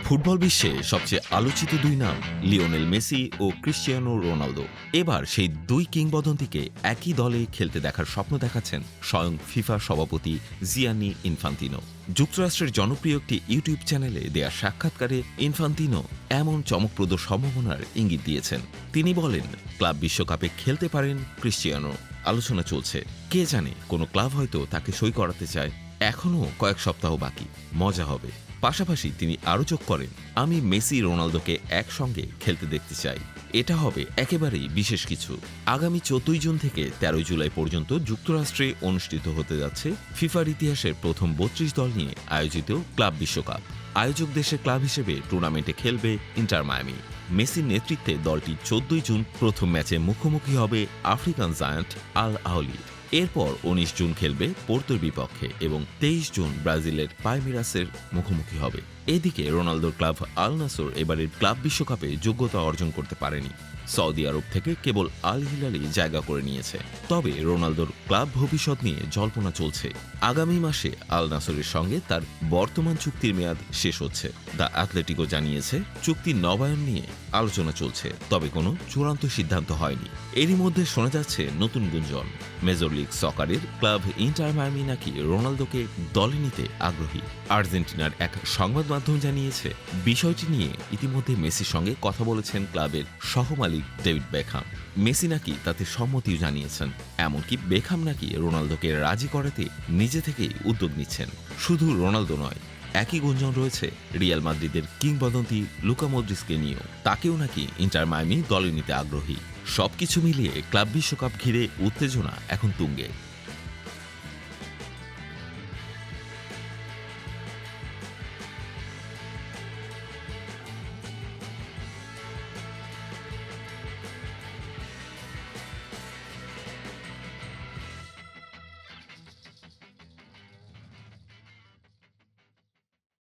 Football বিশ্বে সবচেয়ে আলোচিত দুই নাম লিওনেল মেসি ও ক্রিশ্চিয়ানো রোনালদো। এবার সেই দুই কিংবদন্তিকে একই দলে খেলতে দেখার স্বপ্ন দেখাচ্ছেন স্বয়ং ফিফা সভাপতি জিয়ানি ইনফান্তিনো। যুক্তরাষ্ট্রের জনপ্রিয় একটি ইউটিউব চ্যানেলে দেয়া সাক্ষাৎকারে ইনফান্তিনো এমন চমকপ্রদ সম্ভাবনার ইঙ্গিত দিয়েছেন। তিনি বলেন, ক্লাব বিশ্বকাপে খেলতে পারেন ক্রিশ্চিয়ানো। আলোচনা চলছে, কে জানে কোনো ক্লাব হয়তো তাকে সই করাতে চায়। এখনও কয়েক সপ্তাহ বাকি, মজা হবে। পাশাপাশি তিনি আরও যোগ করেন, আমি মেসি রোনালদোকে একসঙ্গে খেলতে দেখতে চাই। এটা হবে একেবারেই বিশেষ কিছু। আগামী 14 জুন থেকে 13 জুলাই পর্যন্ত যুক্তরাষ্ট্রে অনুষ্ঠিত হতে যাচ্ছে ফিফার ইতিহাসের প্রথম 32 দল নিয়ে আয়োজিত ক্লাব বিশ্বকাপ। আয়োজক দেশের ক্লাব হিসেবে টুর্নামেন্টে খেলবে ইন্টার মায়ামি। মেসির নেতৃত্বে দলটি 14 জুন প্রথম ম্যাচে মুখোমুখি হবে আফ্রিকান জায়ান্ট আল আহলি। এরপর 19 জুন খেলবে পোর্তোর বিপক্ষে এবং 23 জুন ব্রাজিলের পালমিরাসের মুখোমুখি হবে। এদিকে রোনালদোর ক্লাব আল নাসর এবারের ক্লাব বিশ্বকাপে যোগ্যতা অর্জন করতে পারেনি। সৌদি আরব থেকে কেবল আল হিলালি জায়গা করে নিয়েছে। তবে রোনালদোর ক্লাব ভবিষ্যৎ নিয়ে জল্পনা চলছে। আগামী মাসে আল নাসরের সঙ্গে তার বর্তমান চুক্তির মেয়াদ শেষ হচ্ছে। দ্য অ্যাথলেটিকো জানিয়েছে, চুক্তির নবায়ন নিয়ে আলোচনা চলছে, তবে কোনো চূড়ান্ত সিদ্ধান্ত হয়নি। এরই মধ্যে শোনা যাচ্ছে নতুন গুঞ্জন, মেজর লিগ সকারের ক্লাব ইন্টার মায়ামি নাকি রোনালদোকে দলে নিতে আগ্রহী। আর্জেন্টিনার এক সংবাদ মাধ্যম জানিয়েছে, বিষয়টি নিয়ে ইতিমধ্যে মেসির সঙ্গে কথা বলেছেন ক্লাবের সহমালিক ডেভিড বেকহাম। মেসি নাকি তাতে সম্মতিও জানিয়েছেন। এমনকি বেকহাম নাকি রোনালদোকে রাজি করাতে নিজে থেকেই উদ্যোগ নিচ্ছেন। শুধু রোনালদো নয়, একই গুঞ্জন রয়েছে রিয়াল মাদ্রিদের কিংবদন্তি লুকা মদ্রিচকে নিয়েও। তাকেও নাকি ইন্টার মায়ামি দলে নিতে আগ্রহী। সবকিছু মিলিয়ে ক্লাব বিশ্বকাপ ঘিরে উত্তেজনা এখন তুঙ্গে।